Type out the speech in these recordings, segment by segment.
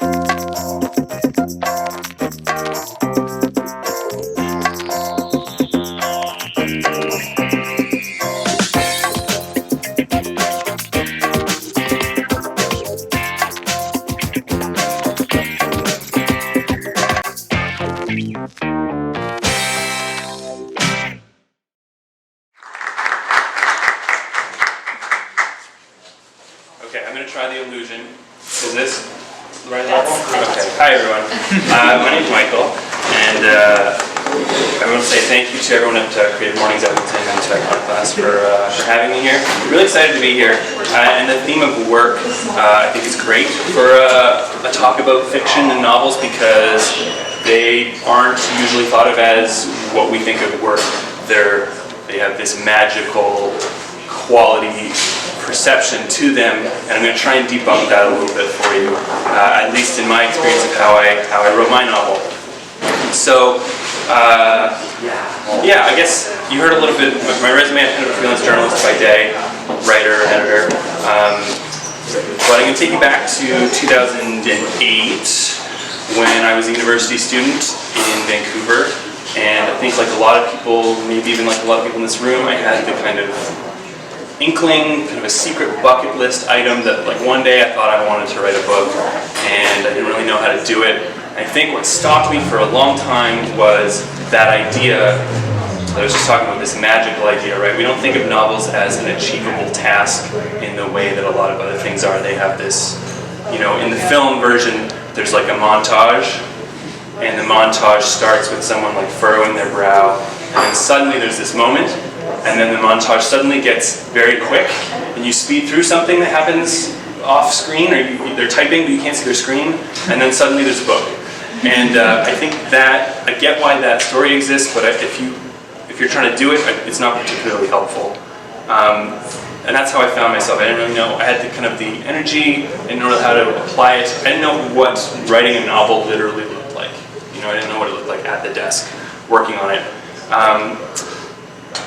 Okay, I'm going to try the illusion. Is this the right level? Okay. Hi, everyone. My name's Michael, and I want to say thank you to everyone at CreativeMornings Edmonton and to my class for having me here. I'm really excited to be here, and the theme of work I think is great for a talk about fiction and novels because they aren't usually thought of as what we think of work. They have this magical quality perception to them, and I'm going to try and debunk that a little bit for you, at least in my experience of how I wrote my novel. So, yeah, I guess you heard a little bit of my resume. I'm kind of a freelance journalist by day, writer, editor, but I'm going to take you back to 2008 when I was a university student in Vancouver, and I think like a lot of people, maybe even like a lot of people in this room, I had the kind of inkling, kind of a secret bucket list item that like one day I thought I wanted to write a book and I didn't really know how to do it. And I think what stopped me for a long time was that idea. I was just talking about this magical idea, right? We don't think of novels as an achievable task in the way that a lot of other things are. They have this, you know, in the film version, there's like a montage, and the montage starts with someone like furrowing their brow, and then suddenly there's this moment, and then the montage suddenly gets very quick, and you speed through something that happens off screen, or they're typing but you can't see their screen, and then suddenly there's a book. And I think that, I get why that story exists, but if you're trying to do it, it's not particularly helpful. And that's how I found myself. I didn't really know, I had the kind of the energy, I didn't know how to apply it, I didn't know what writing a novel literally looked like. You know, I didn't know what it looked like at the desk, working on it.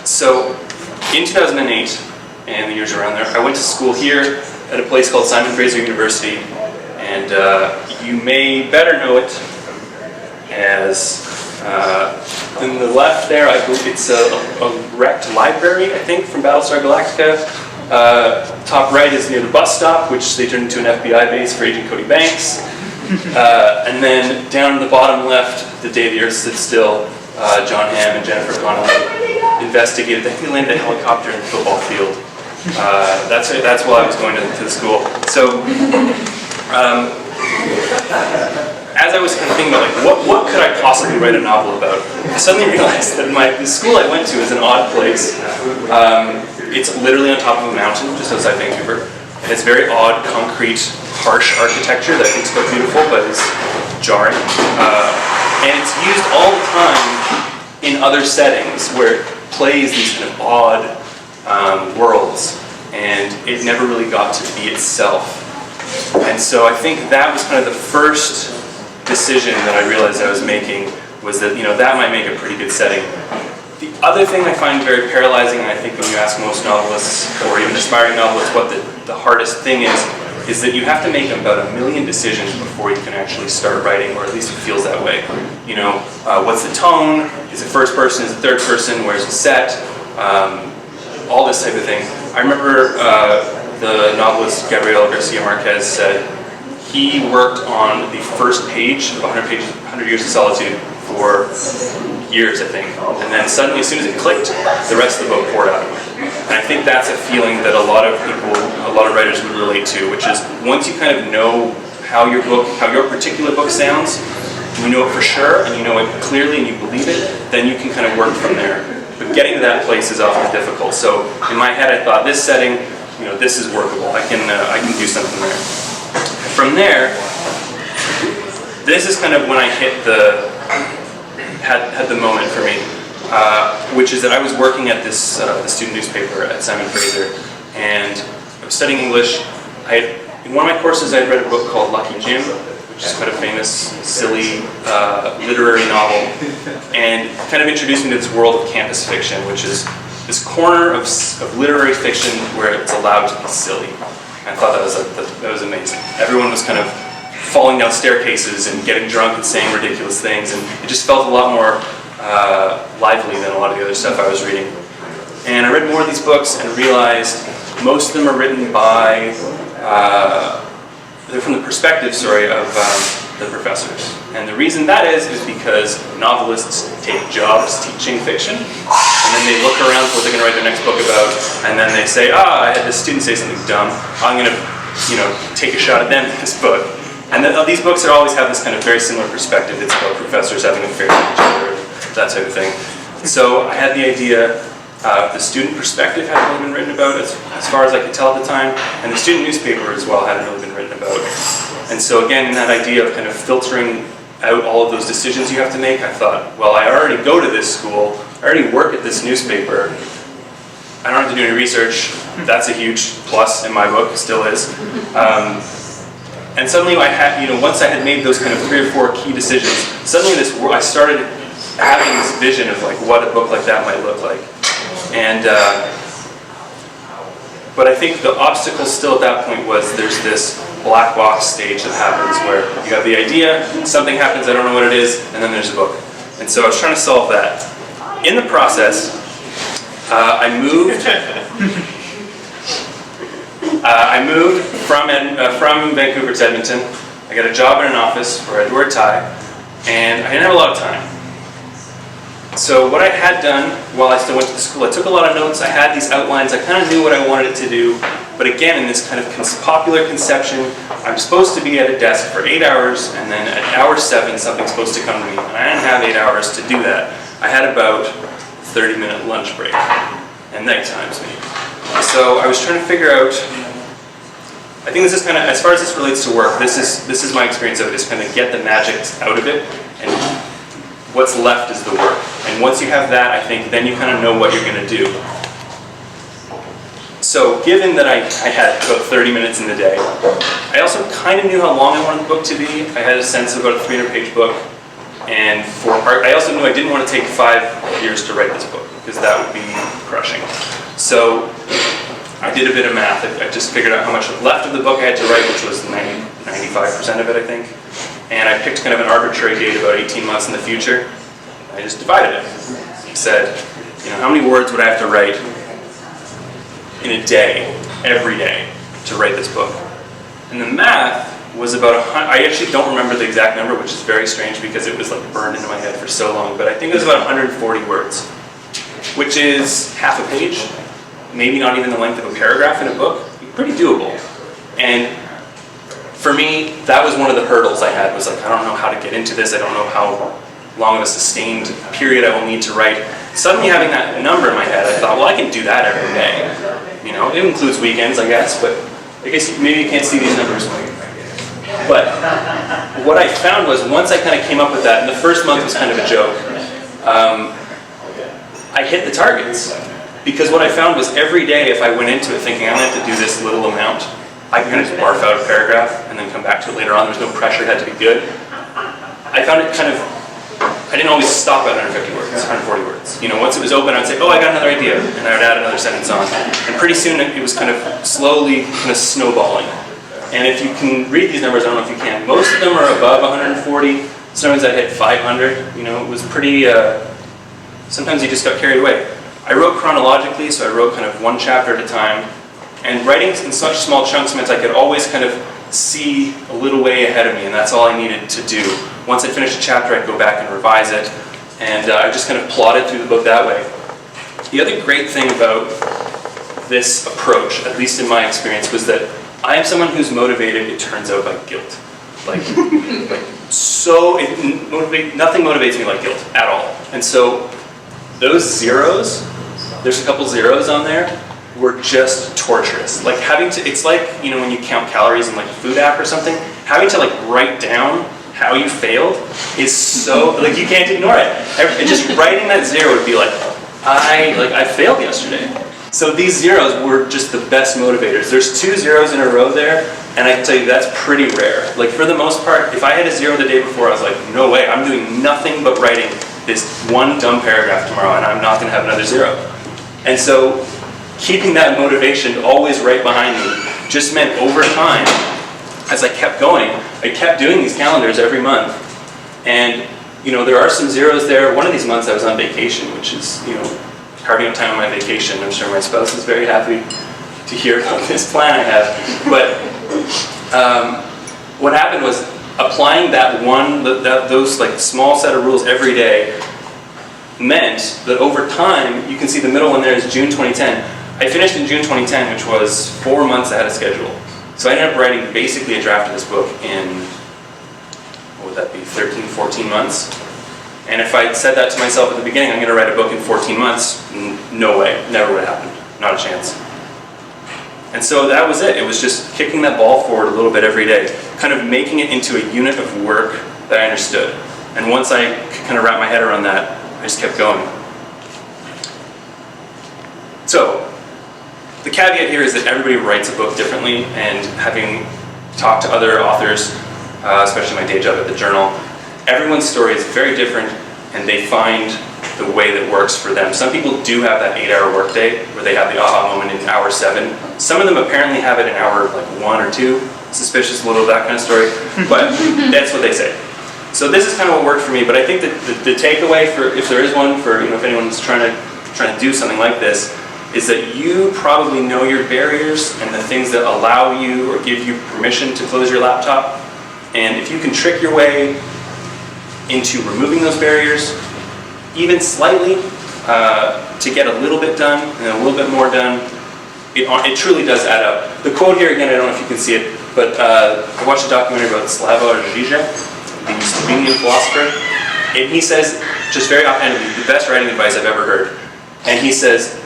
So in 2008 and the years around there, I went to school here at a place called Fraser University, and you may better know it as in the left there. I believe it's a wrecked library, I think, from Battlestar Galactica. Top right is near the bus stop, which they turned into an FBI base for Agent Cody Banks. And then down in the bottom left, The Day the Earth Stood Still, John Hamm and Jennifer Connelly investigated. I think they landed a helicopter in the football field. That's while I was going to the school. So, as I was kind of thinking about like what could I possibly write a novel about, I suddenly realized that the school I went to is an odd place. It's literally on top of a mountain just outside Vancouver. And it's very odd, concrete, harsh architecture that I think is quite beautiful, but is jarring. And it's used all the time in other settings where it plays these kind of odd worlds, and it never really got to be itself. And so I think that was kind of the first decision that I realized I was making, was that, you know, that might make a pretty good setting. The other thing I find very paralyzing, and I think when you ask most novelists, or even aspiring novelists, what the hardest thing is that you have to make about 1 million decisions before you can actually start writing, or at least it feels that way. You know, what's the tone? Is it first person? Is it third person? Where's the set? All this type of thing. I remember the novelist Gabriel Garcia Marquez said he worked on the first page of 100 Years of Solitude for years, I think. And then suddenly, as soon as it clicked, the rest of the book poured out of him. And I think that's a feeling that a lot of people, a lot of writers would relate to, which is once you kind of know how your particular book sounds, you know it for sure, and you know it clearly, and you believe it, then you can kind of work from there. But getting to that place is often difficult. So in my head, I thought, this setting, you know, this is workable. I can do something there. From there, this is kind of when I hit had the moment for me, which is that I was working at this the student newspaper at Fraser, and I was studying English. In one of my courses, I had read a book called Lucky Jim, which is quite a famous, silly literary novel, and kind of introduced me to this world of campus fiction, which is this corner of literary fiction where it's allowed to be silly. I thought that was amazing. Everyone was kind of falling down staircases and getting drunk and saying ridiculous things, and it just felt a lot more lively than a lot of the other stuff I was reading. And I read more of these books and realized most of them are written by, they're from the perspective, of the professors. And the reason that is because novelists take jobs teaching fiction, and then they look around for what they're going to write their next book about, and then they say, I had this student say something dumb, I'm going to, take a shot at them in this book. And then, these books always have this kind of very similar perspective. It's about professors having an affair with each other, that type of thing. So I had the idea, the student perspective hadn't really been written about as far as I could tell at the time, and the student newspaper as well hadn't really been written about. And so again, in that idea of kind of filtering out all of those decisions you have to make, I thought, well, I already go to this school, I already work at this newspaper, I don't have to do any research. That's a huge plus in my book, still is. And suddenly I had, once I had made those kind of 3 or 4 key decisions, suddenly I started having this vision of like what a book like that might look like. And, but I think the obstacle still at that point was there's this black box stage that happens where you have the idea, something happens, I don't know what it is, and then there's a book. And so I was trying to solve that. In the process, I moved from Vancouver to Edmonton. I got a job in an office where I had to wear a tie, and I didn't have a lot of time. So what I had done while I still went to the school, I took a lot of notes, I had these outlines, I kind of knew what I wanted it to do, but again, in this kind of popular conception, I'm supposed to be at a desk for 8 hours, and then at hour 7, something's supposed to come to me, and I didn't have 8 hours to do that. I had about 30-minute lunch break, and night times maybe. So I was trying to figure out, I think this is kind of, as far as this relates to work, this is my experience of it, is kind of get the magic out of it, and what's left is the work. And once you have that, I think, then you kind of know what you're going to do. So given that I had about 30 minutes in the day, I also kind of knew how long I wanted the book to be. I had a sense of about a 300-page book. And I also knew I didn't want to take 5 years to write this book, because that would be crushing. So I did a bit of math. I just figured out how much left of the book I had to write, which was 95% of it, I think. And I picked kind of an arbitrary date, about 18 months in the future. I just divided it. I said, how many words would I have to write in a day, every day, to write this book? And the math was about, I actually don't remember the exact number, which is very strange because it was like burned into my head for so long, but I think it was about 140 words, which is half a page, maybe not even the length of a paragraph in a book. Pretty doable. And for me, that was one of the hurdles I had, was like, I don't know how to get into this, I don't know how long of a sustained period I will need to write. Suddenly having that number in my head, I thought, well, I can do that every day. It includes weekends, I guess, but I guess maybe you can't see these numbers. But what I found was, once I kind of came up with that, and the first month was kind of a joke, I hit the targets. Because what I found was every day, if I went into it thinking I'm going to have to do this little amount, I could kind of just barf out a paragraph and then come back to it later on. There was no pressure, it had to be good. I found it kind of, I didn't always stop at 150 words, 140 words. Once it was open, I'd say, oh, I got another idea, and I would add another sentence on. And pretty soon it was kind of slowly kind of snowballing. And if you can read these numbers, I don't know if you can, most of them are above 140. Sometimes I hit 500. It was pretty, sometimes you just got carried away. I wrote chronologically, so I wrote kind of one chapter at a time. And writing in such small chunks meant I could always kind of see a little way ahead of me, and that's all I needed to do. Once I finished a chapter, I'd go back and revise it, and I just kind of plodded through the book that way. The other great thing about this approach, at least in my experience, was that I am someone who's motivated, it turns out, by guilt. Nothing motivates me like guilt at all. And so those zeros, there's a couple zeros on there, were just torturous. Like it's like, when you count calories in like a food app or something, having to like write down how you failed is so, like you can't ignore it. And just writing that zero would be like, I failed yesterday. So these zeros were just the best motivators. There's 2 zeros in a row there, and I can tell you that's pretty rare. Like for the most part, if I had a zero the day before, I was like, no way, I'm doing nothing but writing this one dumb paragraph tomorrow, and I'm not going to have another zero. And so keeping that motivation always right behind me just meant over time, as I kept going, I kept doing these calendars every month. And there are some zeros there. One of these months I was on vacation, which is, carving up time on my vacation. I'm sure my spouse is very happy to hear about this plan I have. But what happened was applying those like small set of rules every day meant that over time, you can see the middle one there is June 2010. I finished in June 2010, which was 4 months ahead of schedule. So I ended up writing basically a draft of this book in, what would that be, 13, 14 months? And if I said that to myself at the beginning, I'm going to write a book in 14 months, no way, never would have happened, not a chance. And so that was it. It was just kicking that ball forward a little bit every day, kind of making it into a unit of work that I understood. And once I could kind of wrap my head around that, I just kept going. So, the caveat here is that everybody writes a book differently, and having talked to other authors, especially my day job at the Journal, everyone's story is very different, and they find the way that works for them. Some people do have that 8-hour workday where they have the aha moment in hour 7. Some of them apparently have it in hour like 1 or 2. Suspicious, a little of that kind of story, but that's what they say. So this is kind of what worked for me, but I think that the takeaway, for if there is one, for if anyone's trying to do something like this, is that you probably know your barriers and the things that allow you or give you permission to close your laptop. And if you can trick your way into removing those barriers, even slightly, to get a little bit done and a little bit more done, it truly does add up. The quote here, again, I don't know if you can see it, but I watched a documentary about Slavoj Žižek, the Slovenian philosopher, and he says, just very offhandedly, the best writing advice I've ever heard. And he says,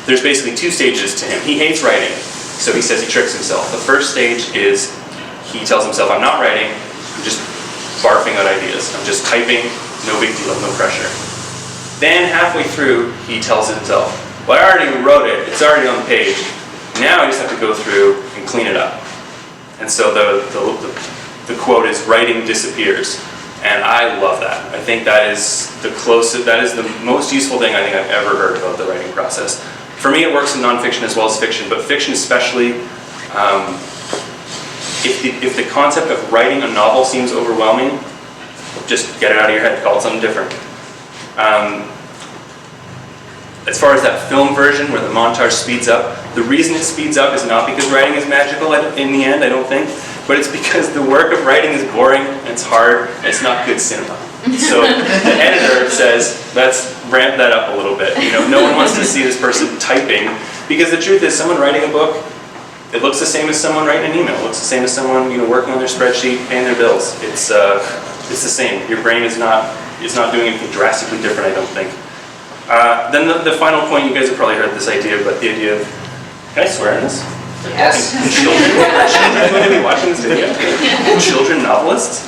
there's basically 2 stages to him. He hates writing, so he says he tricks himself. The first stage is he tells himself, I'm not writing, I'm just barfing out ideas. I'm just typing, no big deal, no pressure. Then halfway through, he tells himself, well, I already wrote it, it's already on the page. Now I just have to go through and clean it up. And so the quote is, writing disappears. And I love that. I think that is the most useful thing I think I've ever heard about the writing process. For me, it works in nonfiction as well as fiction, but fiction especially, if the concept of writing a novel seems overwhelming, just get it out of your head, call it something different. As far as that film version where the montage speeds up, the reason it speeds up is not because writing is magical in the end, I don't think, but it's because the work of writing is boring, and it's hard, and it's not good cinema. So the editor says, let's ramp that up a little bit. No one wants to see this person typing, because the truth is, someone writing a book, it looks the same as someone writing an email. It looks the same as someone working on their spreadsheet, paying their bills. It's the same. Your brain is not doing anything drastically different, I don't think. Then the final point, you guys have probably heard this idea, but the idea of, can I swear in this? Yes. Children going to be watching this video? Children novelists?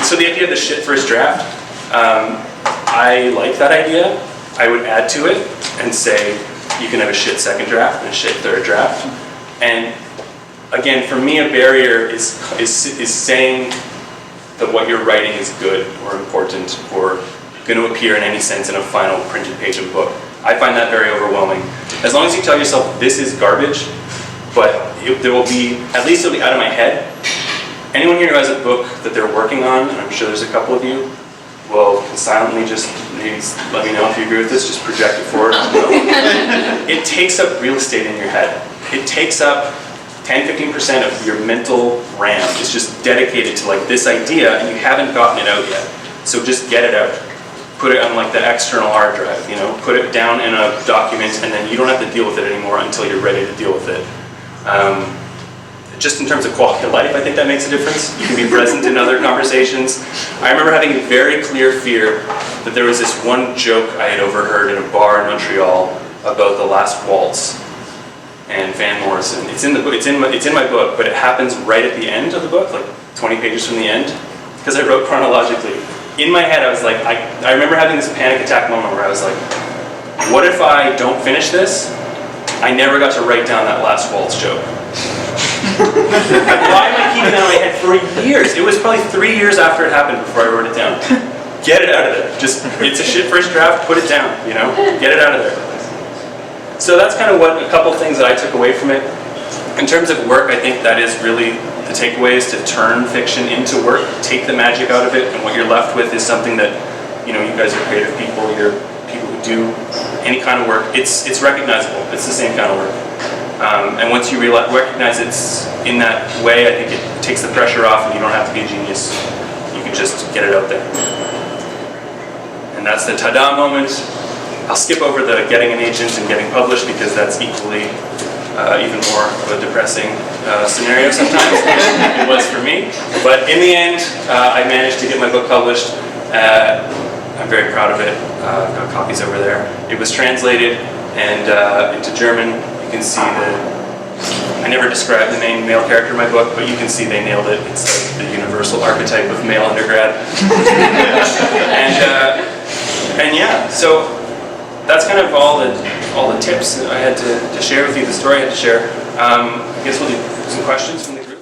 So the idea of the shit first draft, I like that idea. I would add to it and say you can have a shit second draft and a shit third draft. And again, for me, a barrier is saying that what you're writing is good or important or going to appear in any sense in a final printed page of a book. I find that very overwhelming. As long as you tell yourself this is garbage, but there will be, at least it'll be out of my head. Anyone here who has a book that they're working on, and I'm sure there's a couple of you, well, silently just maybe let me know if you agree with this, just project it forward. It takes up real estate in your head. It takes up 10-15% of your mental RAM. It's just dedicated to like this idea, and you haven't gotten it out yet. So just get it out. Put it on like the external hard drive, put it down in a document, and then you don't have to deal with it anymore until you're ready to deal with it. Just in terms of quality of life, I think that makes a difference. You can be present in other conversations. I remember having a very clear fear that there was this one joke I had overheard in a bar in Montreal about The Last Waltz and Van Morrison. It's in the book. It's in my book, but it happens right at the end of the book, like 20 pages from the end, because I wrote chronologically. In my head, I was like, I remember having this panic attack moment where I was like, what if I don't finish this? I never got to write down that Last Waltz joke. Why am I keeping that in my head for years? It was probably 3 years after it happened before I wrote it down. Get it out of there. Just, it's a shit first draft, put it down, Get it out of there. So that's kind of what a couple things that I took away from it. In terms of work, I think that is really the takeaway, is to turn fiction into work, take the magic out of it, and what you're left with is something that, you know, you guys are creative people, you're people who do any kind of work, it's recognizable, it's the same kind of work. And once you recognize it's in that way, I think it takes the pressure off and you don't have to be a genius. You can just get it out there. And that's the ta-da moment. I'll skip over the getting an agent and getting published because that's equally even more of a depressing scenario sometimes. It was for me. But in the end, I managed to get my book published. I'm very proud of it. I've got copies over there. It was translated and into German. You can see I never described the main male character in my book, but you can see they nailed it. It's like the universal archetype of male undergrad. And yeah, so that's kind of all the tips I had to share with you, the story I had to share. I guess we'll do some questions from the group.